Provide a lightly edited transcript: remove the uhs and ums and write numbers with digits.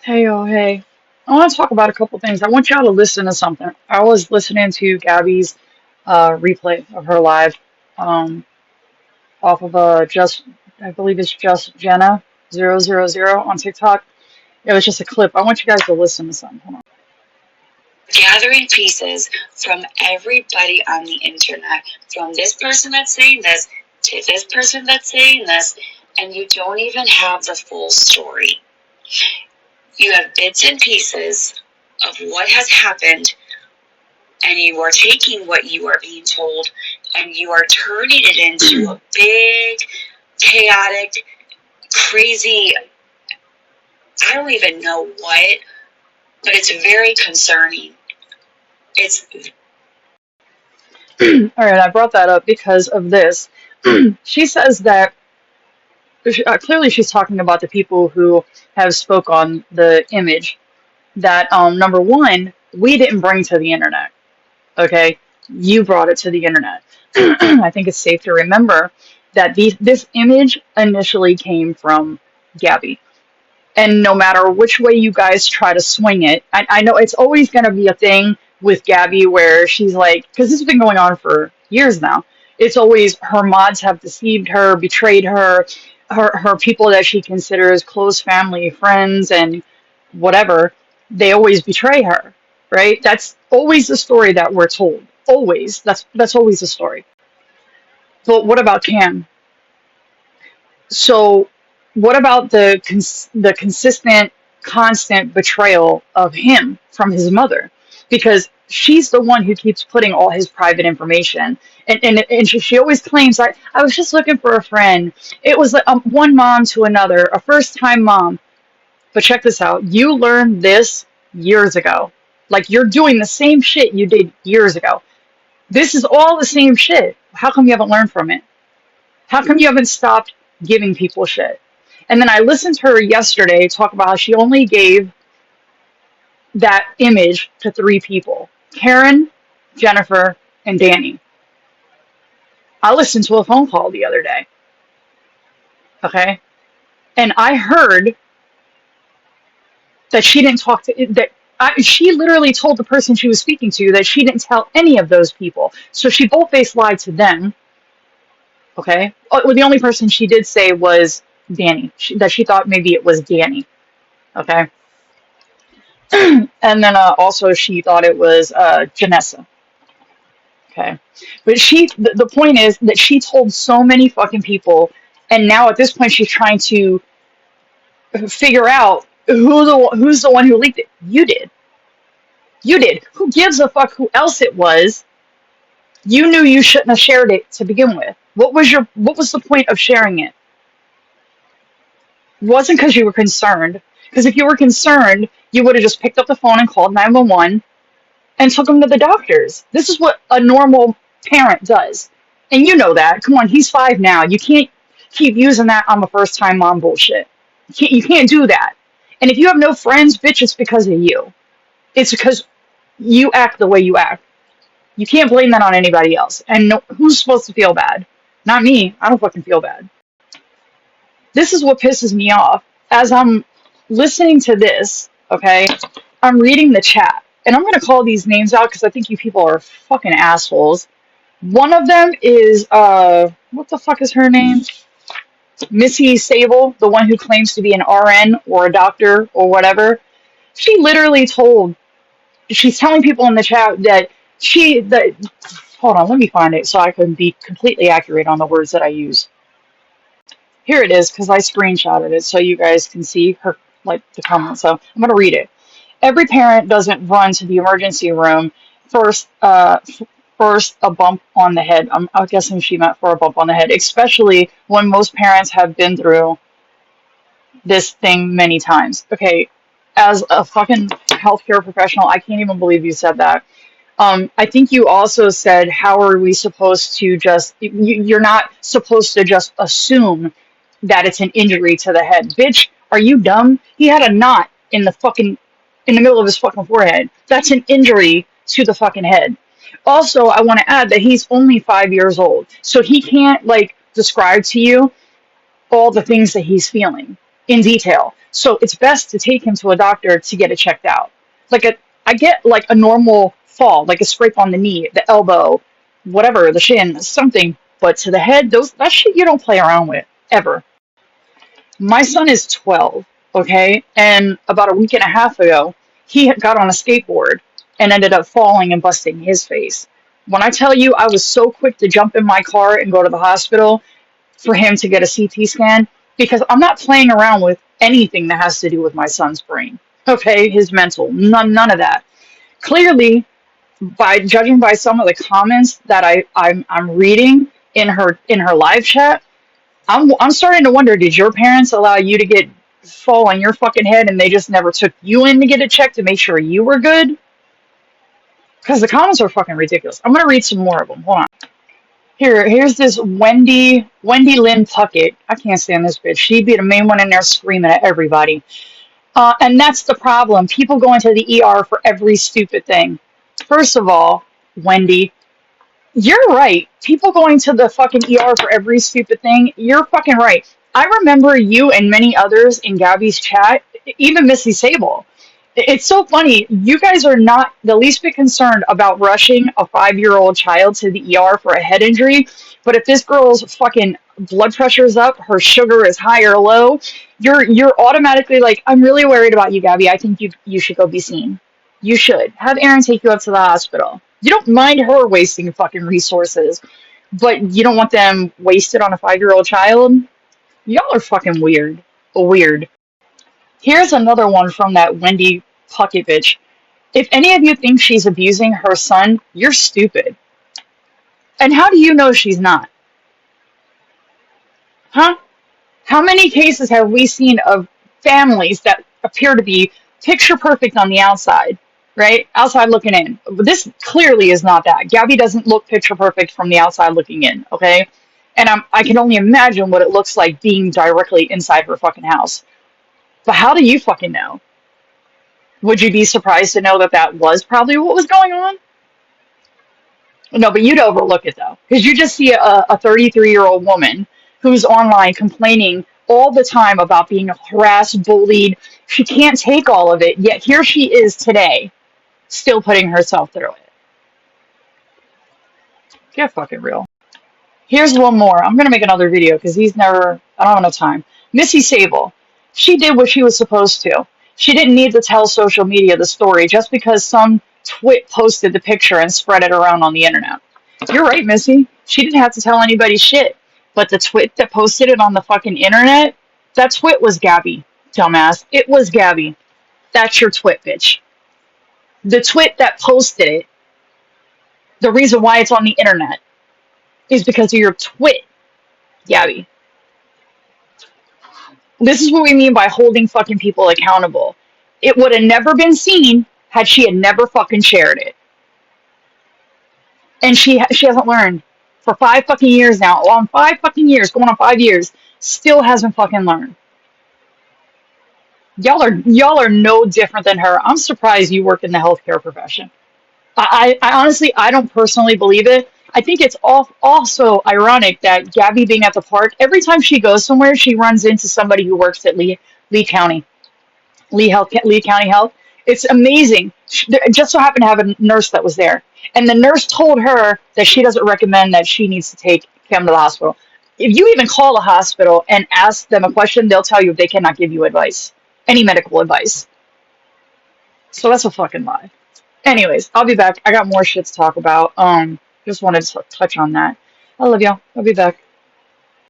Hey, oh, hey. I want to talk about a couple things. I want y'all to listen to something. I was listening to Gabby's replay of her live um, off of I believe it's just Jenna 000 on TikTok. It was just a clip. I want you guys to listen to something. Hold on. Gathering pieces from everybody on the internet, from this person that's saying this to this person that's saying this, and you don't even have the full story. You have bits and pieces of what has happened, and you are taking what you are being told and you are turning it into a big, chaotic, crazy, I don't even know what, but it's very concerning. It's all right. I brought that up because of this. She says that clearly she's talking about the people who have spoke on the image that number one, we didn't bring to the internet. Okay, you brought it to the internet. I think it's safe to remember that this image initially came from Gabby. And no matter which way you guys try to swing it, I know it's always going to be a thing with Gabby where she's like, because this has been going on for years now. It's always her mods have deceived her, betrayed her, her people that she considers close family, friends, and whatever. They always betray her, right? That's always the story that we're told. Always. That's always the story. But what about Cam? So, what about the consistent, constant betrayal of him from his mother? Because she's the one who keeps putting all his private information, and she always claims I was just looking for a friend. It was like one mom to another, a first time mom. But check this out: you learned this years ago. Like you're doing the same shit you did years ago. This is all the same shit. How come you haven't learned from it? How come you haven't stopped giving people shit? And then I listened to her yesterday talk about how she only gave that image to three people: Karen, Jennifer, and Danny. I listened to a phone call the other day, okay? And I heard that she didn't talk to, she literally told the person she was speaking to that she didn't tell any of those people. So she bold-faced lied to them, okay? Well, the only person she did say was Danny, that she thought maybe it was Danny, okay? And then also she thought it was Janessa. Okay, but the point is that she told so many fucking people, and now at this point she's trying to figure out who's the one who leaked it. You did. You did. Who gives a fuck who else it was? You knew you shouldn't have shared it to begin with. What was the point of sharing it? It wasn't because you were concerned. Because if you were concerned, you would have just picked up the phone and called 911 and took him to the doctors. This is what a normal parent does. And you know that. Come on, he's 5 now. You can't keep using that I'm a first time mom bullshit. You can't do that. And if you have no friends, bitch, it's because of you. It's because you act the way you act. You can't blame that on anybody else. And no, who's supposed to feel bad? Not me. I don't fucking feel bad. This is what pisses me off. As I'm listening to this, okay, I'm reading the chat. And I'm going to call these names out because I think you people are fucking assholes. One of them is, what the fuck is her name? Missy Sable, the one who claims to be an RN or a doctor or whatever. She literally she's telling people in the chat that hold on, let me find it so I can be completely accurate on the words that I use. Here it is, because I screenshotted it so you guys can see her, like, the comment. So I'm going to read it. Every parent doesn't run to the emergency room first. First, a bump on the head. I'm guessing she meant for a bump on the head, especially when most parents have been through this thing many times. Okay, as a fucking healthcare professional, I can't even believe you said that. I think you also said, how are we supposed to just, you're not supposed to just assume that it's an injury to the head. Bitch, are you dumb? He had a knot in the middle of his fucking forehead. That's an injury to the fucking head. Also, I want to add that he's only 5 years old. So he can't, like, describe to you all the things that he's feeling in detail. So it's best to take him to a doctor to get it checked out. I get like a normal fall, like a scrape on the knee, the elbow, whatever, the shin, something. But to the head, that shit you don't play around with ever. My son is 12, okay? And about a week and a half ago, he had got on a skateboard and ended up falling and busting his face. When I tell you I was so quick to jump in my car and go to the hospital for him to get a CT scan, because I'm not playing around with anything that has to do with my son's brain, okay? His mental, none of that. Clearly, by judging by some of the comments that I'm reading in her live chat, I'm starting to wonder, did your parents allow you to get fall on your fucking head and they just never took you in to get it checked to make sure you were good? Because the comments are fucking ridiculous. I'm gonna read some more of them. Hold on. Here's this Wendy Lynn Puckett. I can't stand this bitch. She'd be the main one in there screaming at everybody. And that's the problem. People go into the ER for every stupid thing. First of all, Wendy, you're right. People going to the fucking ER for every stupid thing. You're fucking right. I remember you and many others in Gabby's chat, even Missy Sable. It's so funny. You guys are not the least bit concerned about rushing a 5-year-old child to the ER for a head injury. But if this girl's fucking blood pressure is up, her sugar is high or low, you're automatically like, I'm really worried about you, Gabby. I think you should go be seen. You should. Have Aaron take you up to the hospital. You don't mind her wasting fucking resources, but you don't want them wasted on a 5-year-old child? Y'all are fucking weird. Weird. Here's another one from that Wendy Puckett bitch. If any of you think she's abusing her son, you're stupid. And how do you know she's not? Huh? How many cases have we seen of families that appear to be picture perfect on the outside, right? Outside looking in. But this clearly is not that. Gabby doesn't look picture perfect from the outside looking in, okay? And I can only imagine what it looks like being directly inside her fucking house. But how do you fucking know? Would you be surprised to know that that was probably what was going on? No, but you'd overlook it though, because you just see a 33-year-old woman who's online complaining all the time about being harassed, bullied. She can't take all of it, yet here she is today, still putting herself through it. Get fucking real. Here's one more. I'm gonna make another video because I don't have enough time. Missy Sable. She did what she was supposed to. She didn't need to tell social media the story just because some twit posted the picture and spread it around on the internet. You're right, Missy. She didn't have to tell anybody shit. But the twit that posted it on the fucking internet, that twit was Gabby, dumbass. It was Gabby. That's your twit, bitch. The twit that posted it, the reason why it's on the internet is because of your twit, Gabby. This is what we mean by holding fucking people accountable. It would have never been seen had she had never fucking shared it. And she hasn't learned for 5 fucking years now. On 5 fucking years, going on 5 years, still hasn't fucking learned. Y'all are no different than her. I'm surprised you work in the healthcare profession. I honestly, I don't personally believe it. I think it's also ironic that Gabby being at the park, every time she goes somewhere, she runs into somebody who works at Lee County, Lee County Health. It's amazing. It just so happened to have a nurse that was there, and the nurse told her that she doesn't recommend that she needs to take him to the hospital. If you even call a hospital and ask them a question, they'll tell you they cannot give you advice, any medical advice. So that's a fucking lie. Anyways, I'll be back. I got more shit to talk about. Just wanted to touch on that. I love y'all. I'll be back.